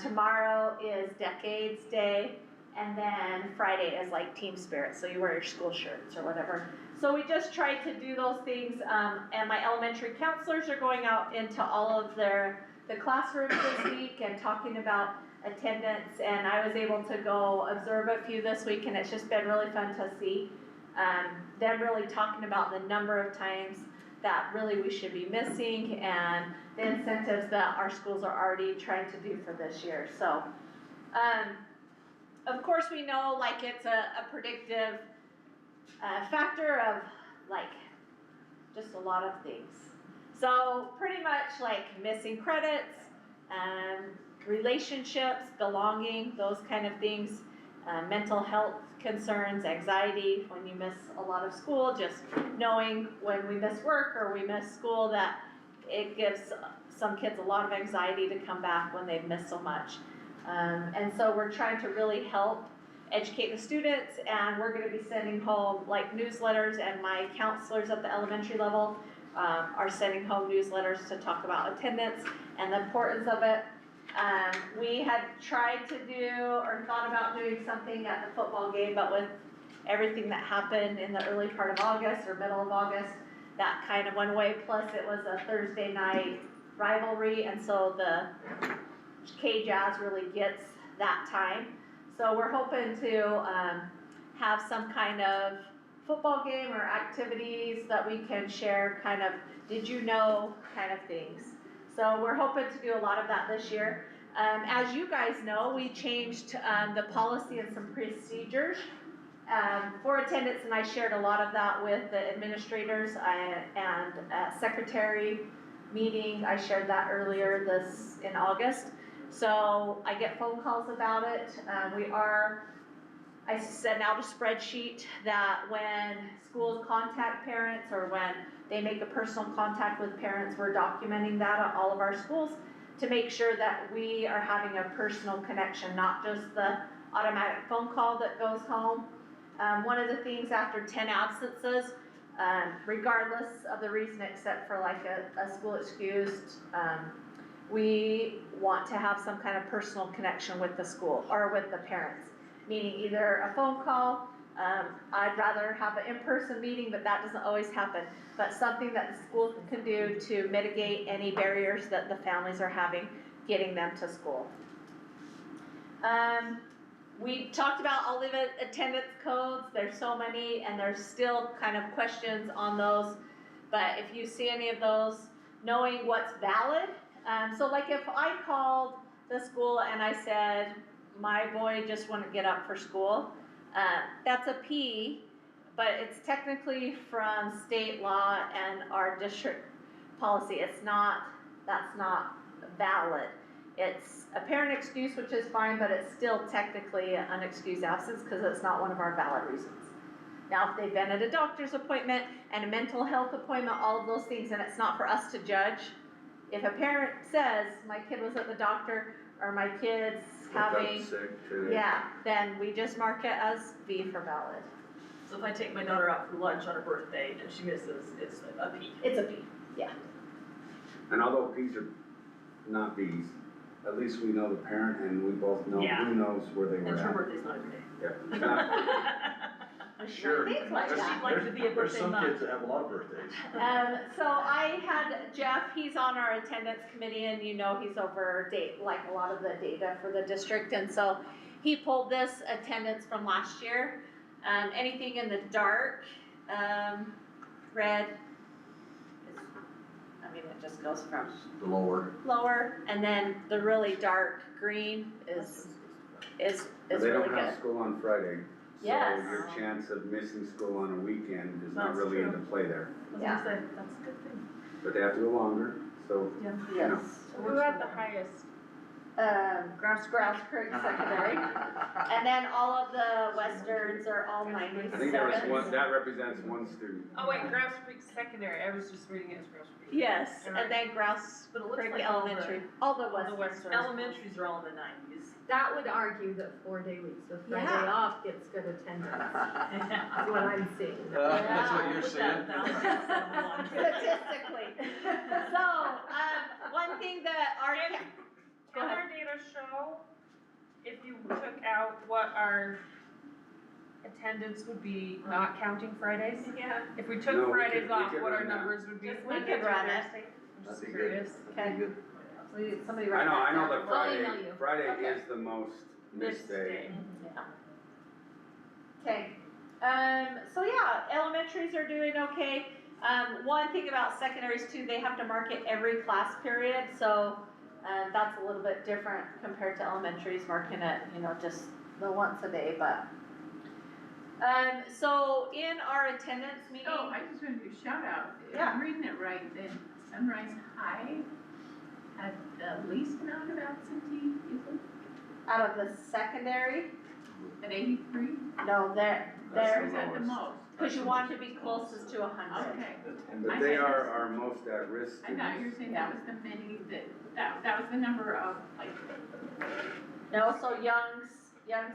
D: Tomorrow is Decades Day, and then Friday is like Team Spirit, so you wear your school shirts or whatever. So we just tried to do those things, and my elementary counselors are going out into all of the classrooms this week and talking about attendance, and I was able to go observe a few this week, and it's just been really fun to see them really talking about the number of times that really we should be missing and the incentives that our schools are already trying to do for this year. So, of course we know like it's a predictive factor of like just a lot of things. So pretty much like missing credits, relationships, belonging, those kind of things, mental health concerns, anxiety when you miss a lot of school, just knowing when we miss work or we miss school that it gives some kids a lot of anxiety to come back when they've missed so much. And so we're trying to really help educate the students, and we're going to be sending home like newsletters, and my counselors at the elementary level are sending home newsletters to talk about attendance and the importance of it. We had tried to do or thought about doing something at the football game, but with everything that happened in the early part of August or middle of August, that kind of went away. Plus it was a Thursday night rivalry, and so the K-Jazz really gets that time. So we're hoping to have some kind of football game or activities that we can share, kind of did you know kind of things. So we're hoping to do a lot of that this year. As you guys know, we changed the policy and some procedures for attendance, and I shared a lot of that with the administrators and secretary meeting. I shared that earlier in August. So I get phone calls about it. I send out a spreadsheet that when schools contact parents or when they make a personal contact with parents, we're documenting that at all of our schools to make sure that we are having a personal connection, not just the automatic phone call that goes home. One of the things after 10 absences, regardless of the reason except for like a school excused, we want to have some kind of personal connection with the school or with the parents, meaning either a phone call. I'd rather have an in-person meeting, but that doesn't always happen. But something that the school can do to mitigate any barriers that the families are having getting them to school. We talked about all of the attendance codes. There's so many, and there's still kind of questions on those. But if you see any of those, knowing what's valid. So like if I called the school and I said, my boy just wouldn't get up for school, that's a P, but it's technically from state law and our district policy. That's not valid. It's a parent excuse, which is fine, but it's still technically an unexcused absence because it's not one of our valid reasons. Now, if they've been at a doctor's appointment and a mental health appointment, all of those things, and it's not for us to judge. If a parent says, my kid was at the doctor, or my kid's having,
F: sick today.
D: yeah, then we just mark it as V for valid.
A: So if I take my daughter out for lunch on her birthday and she misses, it's a P.
D: It's a V, yeah.
F: And although P's are not B's, at least we know the parent and we both know
A: Yeah.
F: who knows where they were
A: And her
F: at.
A: birthday's not every day.
F: Yeah, it's not-
C: Sure.
D: Things like
A: She'd
D: that.
A: like to be a
C: There's
A: birthday
C: some
A: mom.
C: kids that have a lot of birthdays.
D: So I had Jeff, he's on our attendance committee, and you know he's over like a lot of the data for the district, and so he pulled this attendance from last year. Anything in the dark, red is, I mean, it just goes from
C: The lower.
D: lower, and then the really dark green is
F: But they
D: really
F: don't have
D: good.
F: school on Friday.
D: Yes.
F: So your chance of missing school on a weekend is not
A: That's
F: really
A: true.
F: into play there.
A: I was
D: Yeah.
A: gonna say, that's a good thing.
F: But they have to go longer, so.
D: Yes.
G: Who had the highest?
D: Grouse Creek Secondary, and then all of the westerns are all 97s.
F: I think there was one, that represents one student.
G: Oh wait, Grouse Creek Secondary, I was just reading it as Grouse Creek.
D: Yes, and then Grouse
A: But it looks
D: Creek
A: like all the-
D: Elementary, all the
A: The
D: western.
A: elementaries are all in the 90s.
H: That would argue that 4-day weeks with Friday
D: Yeah.
H: off gets good attendance, is what I'm seeing.
C: That's what you're
A: Put
C: saying.
A: that down.
D: Statistically. So, one thing that our,
G: And
D: go
G: can
D: ahead.
G: our data show if you took out what our attendance would be not counting Fridays?
D: Yeah.
G: If we
F: No,
G: took
F: we
G: Fridays
F: could
G: off,
F: run
G: what our
F: that.
G: numbers would be?
D: We could run it.
G: I'm
C: That'd
G: just
C: be good.
G: curious.
C: That'd be good.
D: Somebody
F: I
D: write
F: know,
D: that
F: I know
D: down.
F: that
H: I'll email you.
F: Friday
D: Okay.
F: is the most missed day.
D: Yeah. Okay, so yeah, elementaries are doing okay. One thing about secondaries too, they have to mark it every class period, so, that's a little bit different compared to elementaries, marking it, just the once a day, but. So in our attendance meeting.
E: Oh, I just want to do a shout out. If
D: Yeah.
E: I'm reading it right, then Sunrise High had the least amount of absentee, is it?
D: Out of the secondary,
E: At 83?
D: no, they're,
E: Or is that the most?
D: cause you want to be closest to 100.
E: Okay.
F: But they are our most at risk
E: I thought you were
F: students.
E: saying that was the many that was the number of, like,
D: No, so Young's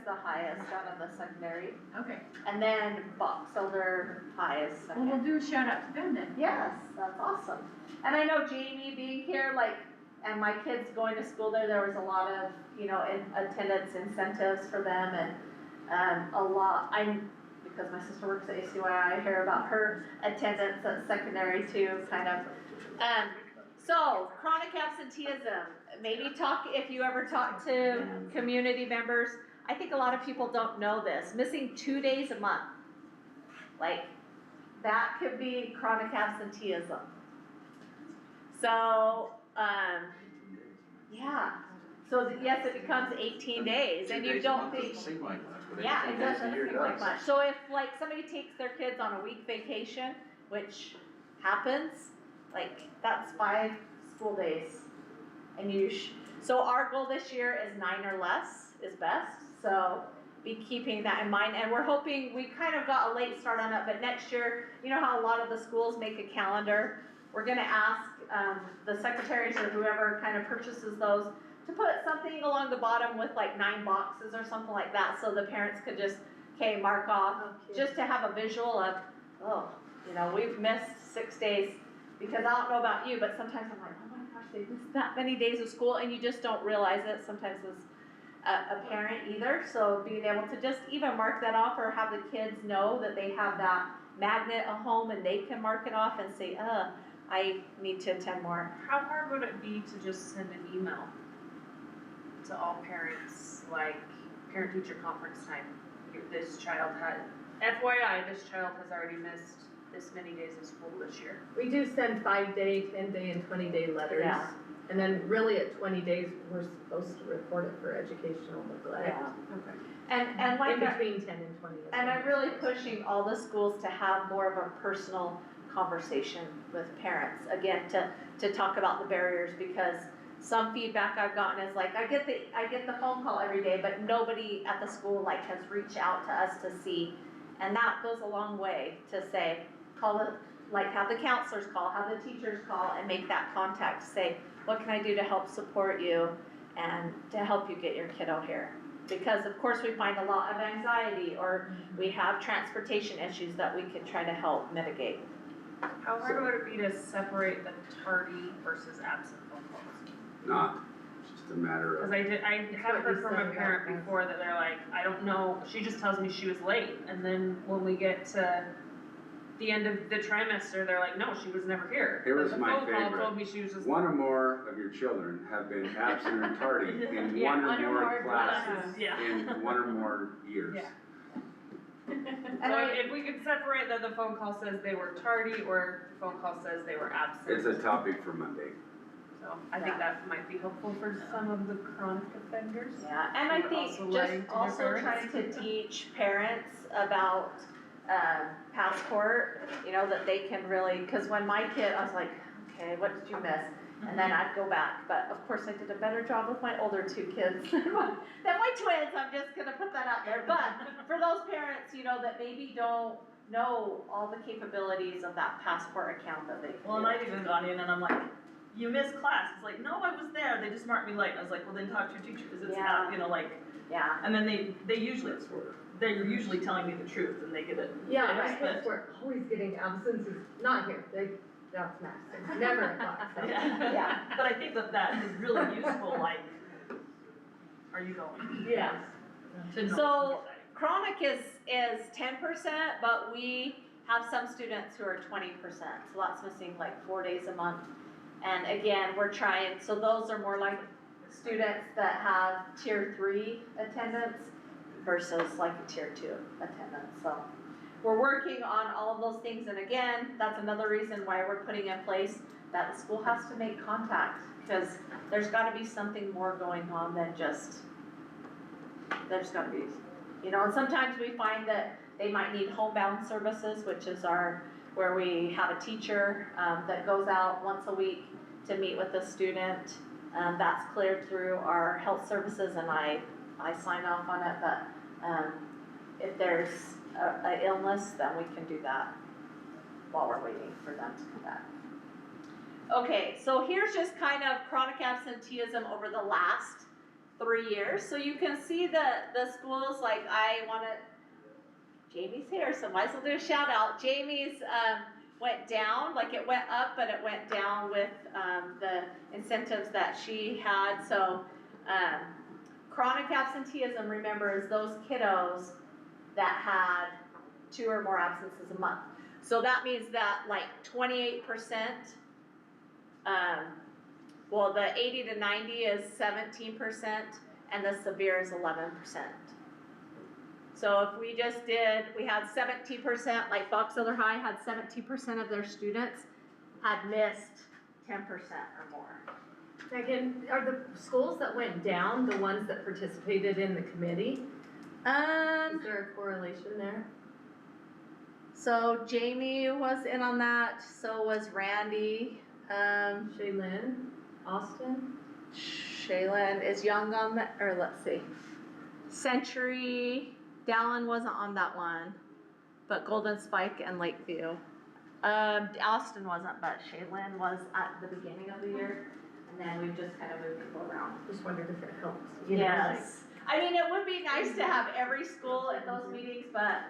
D: the highest out of the secondary,
E: okay.
D: and then Box Elder highest
E: Well,
D: second.
E: we'll do a shout out to them then.
D: Yes, that's awesome. And I know Jamie being here, and my kids going to school there was a lot of, attendance incentives for them and, because my sister works at ACYI, I hear about her attendance at secondary too, kind of. So, chronic absenteeism, maybe if you ever talk to community members, I think a lot of people don't know this, missing 2 days a month. That could be chronic absenteeism. So, yeah, so yes, it becomes 18 days, and you don't think.
C: Doesn't seem like much, but
D: Yeah,
C: 18
D: it
C: days a
D: doesn't
C: year
D: seem like
C: does.
D: much. So if somebody takes their kids on a week vacation, which happens, that's 5 school days. And so our goal this year is 9 or less is best, so be keeping that in mind. And we're hoping, we kind of got a late start on it, but next year, you know how a lot of the schools make a calendar? We're gonna ask the secretaries or whoever kind of purchases those to put something along the bottom with 9 boxes or something like that, so the parents could just, mark off, just to have a visual of, we've missed 6 days. Because I don't know about you, but sometimes I'm like, oh my gosh, they missed that many days of school, and you just don't realize it sometimes as a parent either. So being able to just even mark that off, or have the kids know that they have that magnet at home and they can mark it off and say, I need to attend more.
G: How hard would it be to just send an email to all parents, like parent-teacher conference time? This child FYI, this child has already missed this many days of school this year.
H: We do send 5-day, 10-day, and 20-day letters.
D: Yeah.
H: And then really at 20 days, we're supposed to report it for educational neglect.
G: Okay.
D: And
H: In between 10 and 20. is
D: And
H: when
D: I'm
H: we
D: really
H: send.
D: pushing all the schools to have more of a personal conversation with parents, again, to talk about the barriers, because some feedback I've gotten is I get the phone call every day, but nobody at the school has reached out to us to see. And that goes a long way to say, call it, like have the counselors call, have the teachers call and make that contact, say, what can I do to help support you and to help you get your kiddo here? Because of course we find a lot of anxiety or we have transportation issues that we can try to help mitigate.
G: How hard would it be to separate the tardy versus absent phone calls?
F: Not, it's just a matter
G: Cause
F: of,
G: I have
B: what
G: heard
B: you
G: from
B: said
G: a
B: about
G: parent
B: that.
G: before that they're like, I don't know, she just tells me she was late, and then when we get to the end of the trimester, they're like, no, she was never here.
F: Here
G: But
F: was
G: the
F: my
G: phone call
F: favorite.
G: told me she was just.
F: one or more of your children have been absent or tardy in
G: Yeah,
F: one or more classes
G: Yeah.
F: in one or more years.
G: Yeah.
D: And
G: So if we could separate that the phone call says they were tardy or the phone call says they were absent.
F: It's a topic for Monday.
G: So I think that might be helpful for some of the chronic offenders.
D: Yeah, and I
G: We're
D: think
G: also
D: just
G: lying to their
D: also trying
G: parents.
D: to teach parents about passport, you know, that they can really, cause when my kid, I was like, okay, what did you miss? And then I'd go back, but of course I did a better job with my older two kids than my twins, I'm just gonna put that out there. But for those parents, you know, that maybe don't know all the capabilities of that passport account that they can
A: Well, and
D: do.
A: I've even gone in and I'm like, you missed class. It's like, no, I was there. They just marked me late. I was like, well, then talk to your teacher because it's not, you know, like,
D: Yeah,
A: and then they're usually telling me the truth and they get it.
H: Yeah, my
A: fixed,
H: kids were always getting absences, not here, that's max, never at Fox, so.
A: Yeah.
D: yeah.
A: But I think that is really useful, like, are you going?
H: Yes.
A: To know.
D: So chronic is 10%, but we have some students who are 20%, so that's missing like 4 days a month. And again, we're trying, so those are more like students that have tier 3 attendance versus like a tier 2 attendance, so. We're working on all of those things, and again, that's another reason why we're putting in place that the school has to make contact, because there's gotta be something more going on than just, there's gotta be, you know, and sometimes we find that they might need homebound services, which is where we have a teacher, that goes out once a week to meet with the student. That's cleared through our health services and I sign off on it, but, if there's a illness, then we can do that while we're waiting for them to come back. Okay, so here's just kind of chronic absenteeism over the last 3 years. So you can see the schools, like Jamie's here, so might as well do a shout out. Jamie's went down, like it went up, but it went down with the incentives that she had. So chronic absenteeism, remember, is those kiddos that had 2 or more absences a month. So that means that like 28%, well, the 80 to 90 is 17%, and the severe is 11%. So if we just we had 17%, like Fox Elder High had 17% of their students had missed 10% or more.
H: Megan, are the schools that went down the ones that participated in the committee? Is there a correlation there?
D: So Jamie was in on that, so was Randy.
H: Shaylin, Austin?
D: Shaylin is Young on that, or let's see. Century, Dallin wasn't on that one, but Golden Spike and Lakeview. Austin wasn't, but Shaylin was at the beginning of the year, and then we've just kind of moved people around.
H: Just wondered if it helps. you know,
D: Yes. I mean, it would be nice to have every school at those meetings, but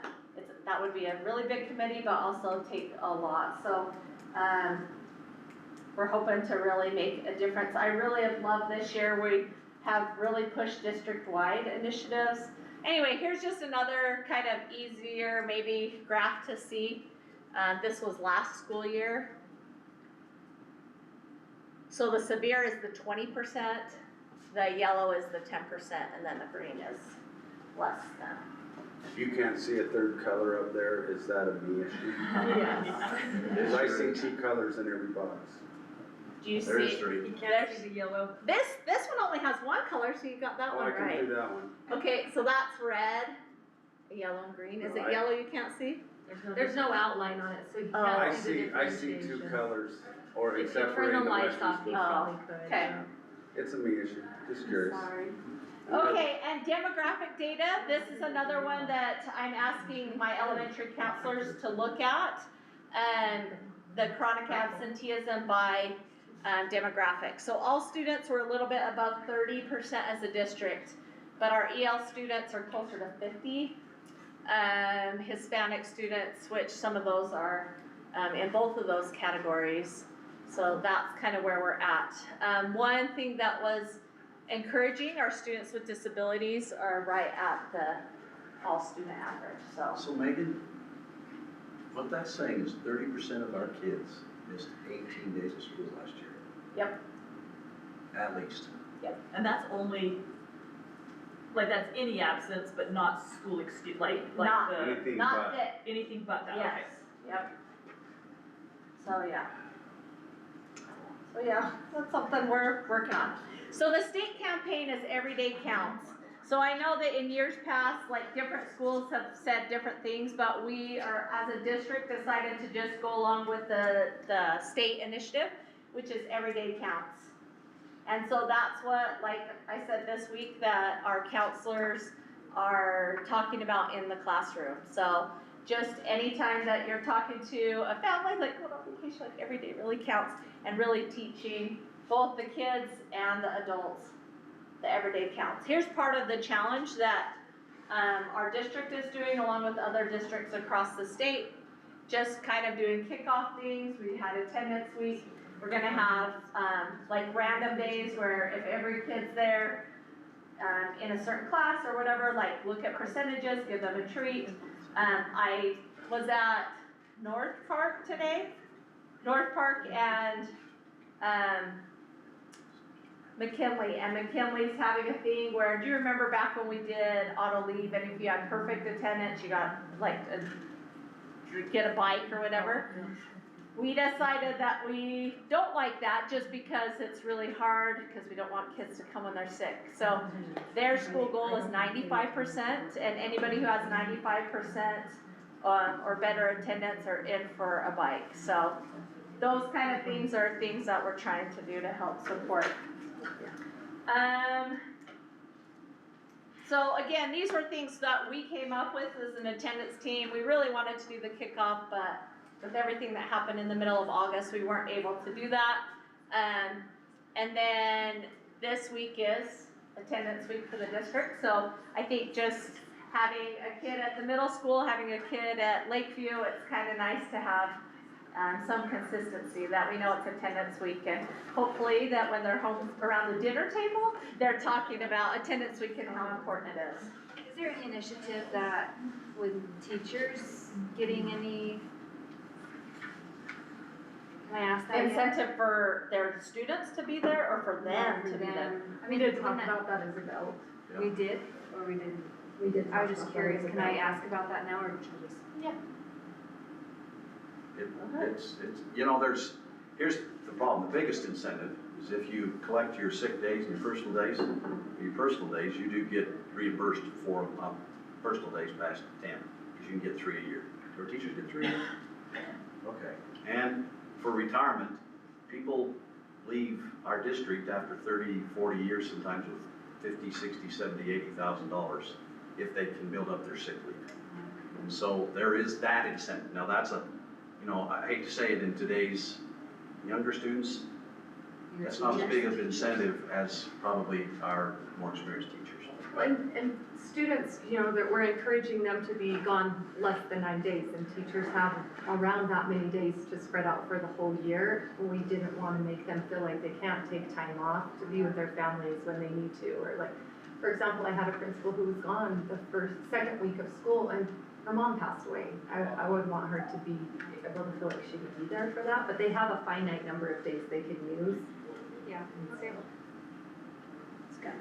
D: that would be a really big committee, but also take a lot. So, we're hoping to really make a difference. I really have loved this year. We have really pushed district-wide initiatives. Anyway, here's just another kind of easier, maybe graph to see. This was last school year. So the severe is the 20%, the yellow is the 10%, and then the green is less than.
F: If you can't see a third color up there, is that a me issue?
H: Yes.
F: Because I see 2 colors in every box.
D: Do you
C: There is
D: see?
C: 3.
G: You can't see the yellow.
D: This one only has 1 color, so you got that
F: Oh,
D: one
F: I can
D: right.
F: do that one.
D: Okay, so that's red, yellow and green. Is it
F: Right.
D: yellow you can't see?
H: There's no outline on it, so you
D: Oh.
H: can't see the
F: I see 2
H: differentiation.
F: colors, or
H: If you
F: except for
H: turn
F: in
H: the
F: the
H: lights
F: western
H: off, you
F: school.
H: probably could.
D: Okay.
F: It's a me issue, just curious.
D: Sorry. Okay, and demographic data, this is another one that I'm asking my elementary counselors to look at. The chronic absenteeism by demographic. So all students were a little bit above 30% as a district, but our EL students are closer to 50. Hispanic students, which some of those are in both of those categories. So that's kind of where we're at. One thing that was encouraging, our students with disabilities are right at the all student average, so.
C: So Megan, what that's saying is 30% of our kids missed 18 days of school last year.
A: Yep.
C: At least.
A: Yep, and that's only, like, that's any absence, but not school excuse, like
D: Not-
A: the,
F: Anything
D: Not
F: but.
D: that,
A: anything but that, okay.
D: yes, yep. So, yeah. So, yeah, that's something we're working on. So the state campaign is Everyday Counts. So I know that in years past, like different schools have said different things, but we are, as a district, decided to just go along with the state initiative, which is Everyday Counts. And so that's what, like I said this week, that our counselors are talking about in the classroom. So just anytime that you're talking to a family, like going on vacation, like every day really counts, and really teaching both the kids and the adults the everyday counts. Here's part of the challenge that our district is doing along with other districts across the state, just kind of doing kickoff things. We had attendance week. We're gonna have like random days where if every kid's there in a certain class or whatever, like look at percentages, give them a treat. I was at North Park today, North Park and McKinley, and McKinley's having a thing where, do you remember back when we did auto leave, and if you had perfect attendance, you got like get a bike or whatever? We decided that we don't like that just because it's really hard, because we don't want kids to come when they're sick. So their school goal is 95%, and anybody who has 95% or better attendance are in for a bike. So those kind of things are things that we're trying to do to help support. So again, these were things that we came up with as an attendance team. We really wanted to do the kickoff, but with everything that happened in the middle of August, we weren't able to do that. And then this week is attendance week for the district. So I think just having a kid at the middle school, having a kid at Lakeview, it's kind of nice to have some consistency that we know it's attendance week, and hopefully that when they're home around the dinner table, they're talking about attendance week and how important it is.
J: Is there any initiative that with teachers getting any, can I ask that?
D: Incentive for their students to be there or for them to be there?
H: I mean, we did talk about that as adults.
J: We did, or we didn't?
H: We did.
J: I was just curious, can I ask about that now, or should we just?
D: Yeah.
C: It's, you know, here's the problem. The biggest incentive is if you collect your sick days and your personal days, you do get reimbursed for personal days past 10, because you can get 3 a year. Your teachers get 3 a year? Okay. And for retirement, people leave our district after 30, 40 years, sometimes with $50, $60, $70, $80,000 if they can build up their sick leave. And so there is that incentive. Now that's you know, I hate to say it, in today's younger students, that's not as big of an incentive as probably our more experienced teachers.
H: And students, you know, that we're encouraging them to be gone less than 9 days, and teachers have around that many days to spread out for the whole year. We didn't want to make them feel like they can't take time off to be with their families when they need to, or like, for example, I had a principal who was gone the second week of school, and her mom passed away. I would want her to be able to feel like she would be there for that, but they have a finite number of days they can use.
J: Yeah,
D: It's good.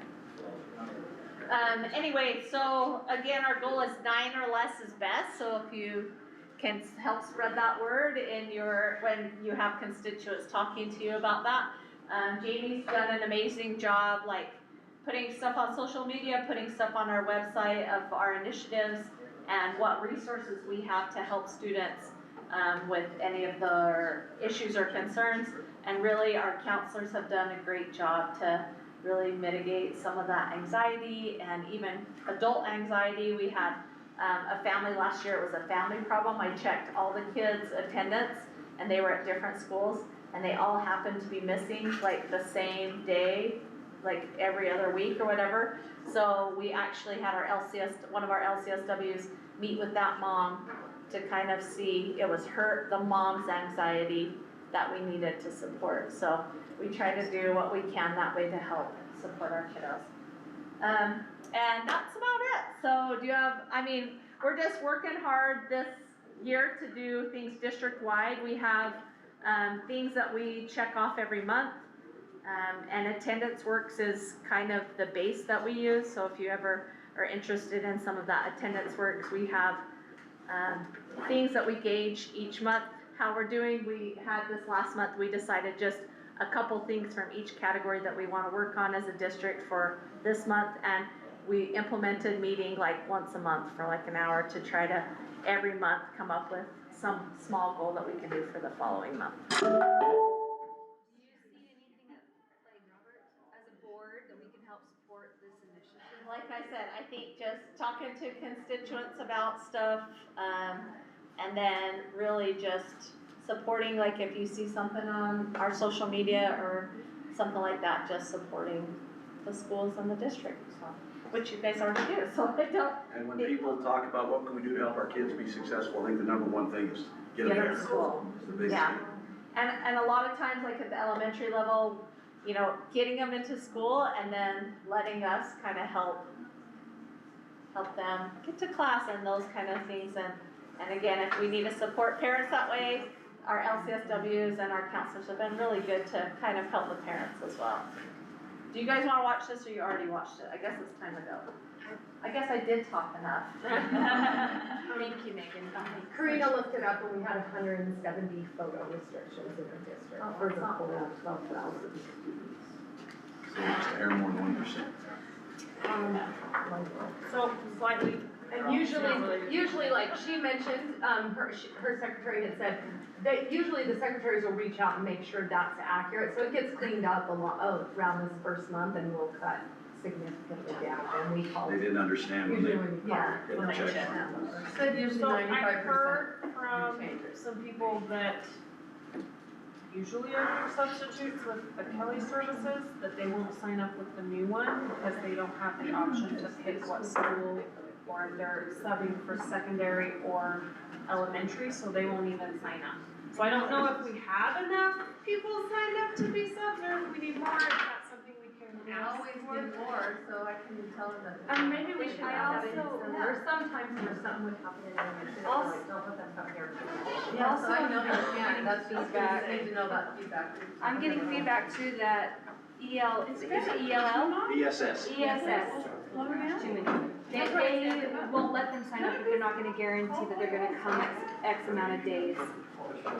D: Anyway, so again, our goal is 9 or less is best, so if you can help spread that word when you have constituents talking to you about that. Jamie's done an amazing job, like putting stuff on social media, putting stuff on our website of our initiatives and what resources we have to help students with any of their issues or concerns. And really, our counselors have done a great job to really mitigate some of that anxiety and even adult anxiety. We had a family last year, it was a family problem. I checked all the kids' attendance and they were at different schools and they all happened to be missing like the same day, like every other week or whatever. So we actually had our one of our LCSWs meet with that mom to kind of see, it was the mom's anxiety that we needed to support. So we try to do what we can that way to help support our kiddos. And that's about it. So do you have, we're just working hard this year to do things district-wide. We have things that we check off every month. And Attendance Works is kind of the base that we use. So if you ever are interested in some of that Attendance Works, we have things that we gauge each month how we're doing. We had this last month, we decided just a couple things from each category that we want to work on as a district for this month, and we implemented meeting like once a month for like an hour to try to every month come up with some small goal that we can do for the following month.
J: Do you see anything that, like Robert, as a board, that we can help support this initiative?
D: Like I said, I think just talking to constituents about stuff, and then really just supporting, like if you see something on our social media or something like that, just supporting the schools and the district, so, which you guys already do, so I don't.
C: And when people talk about what can we do to help our kids be successful, I think the number one thing is get them
D: Get
C: there.
D: them to school.
C: It's the big
D: Yeah.
C: thing.
D: And a lot of times, like at the elementary level, you know, getting them into school and then letting us kind of help them get to class and those kind of things. And again, if we need to support parents that way, our LCSWs and our counselors have been really good to kind of help the parents as well. Do you guys want to watch this or you already watched it? I guess it's time to go. I guess I did talk enough.
G: Thank you, Megan.
H: Karina looked it up and we had 170 photo restrictions in our district for the whole 12,000 students.
C: So it's to err more than 1%.
G: So slightly.
H: And usually like she mentioned, her secretary had said, that usually the secretaries will reach out and make sure that's accurate, so it gets cleaned up a lot, around this first month and we'll cut significantly down, and we call
C: They
H: it.
C: didn't understand when they
H: Usually we call
D: Yeah.
H: it.
C: get the check.
B: Said usually
G: So
B: 95%.
G: I've heard from some people that usually are substitutes with the Kelly services, that they won't sign up with the new one because they don't have the option to pick what school, or if they're subbing for secondary or elementary, so they won't even sign up. So I don't know if we have enough people signed up to be subs, or if we need more, if that's something we can
B: We
G: ask
B: always
G: for.
B: get more, so I can tell them that.
H: Maybe we should have that in December, or sometimes when something would happen in elementary,
J: Also-
H: like, don't let them come here.
B: Yeah, so I know you
J: Also,
B: can, that's
J: feedback.
B: need to know that feedback.
J: I'm getting feedback too that is it ELL?
C: ESS.
J: ESS. Too many. They won't let them sign up if they're not gonna guarantee that they're gonna come X amount of days.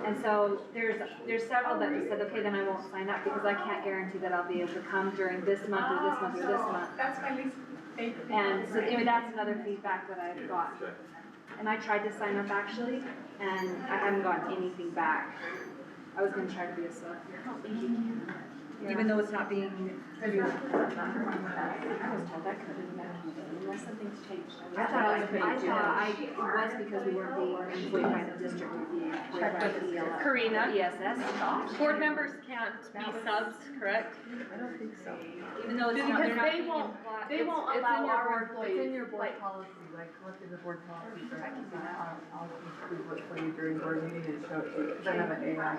J: And so there's several that just said, okay, then I won't sign up because I can't guarantee that I'll be able to come during this month or this month or this month.
B: That's my least favorite.
J: And so anyway, that's another feedback that I've got.
C: Okay.
J: And I tried to sign up actually, and I haven't gotten anything back. I was gonna try to be a sub.
K: Even though it's not being,
J: I was told that could have been, unless something's changed. I thought it was because we weren't being employed by the district, we were being employed by the ELL.
G: Karina?
J: ESS.
G: Board members can't be subs, correct?
K: I don't think so.
J: Even though it's not, they're
H: Because
J: not
H: they
J: being
H: won't,
J: employed.
H: they won't
B: It's in
H: allow
B: your
H: our
B: board-
H: employees.
B: It's in your board
H: like-
B: policy, like look at the board policy, but I'll keep it for you during board meeting and show it to you, because I have an AI.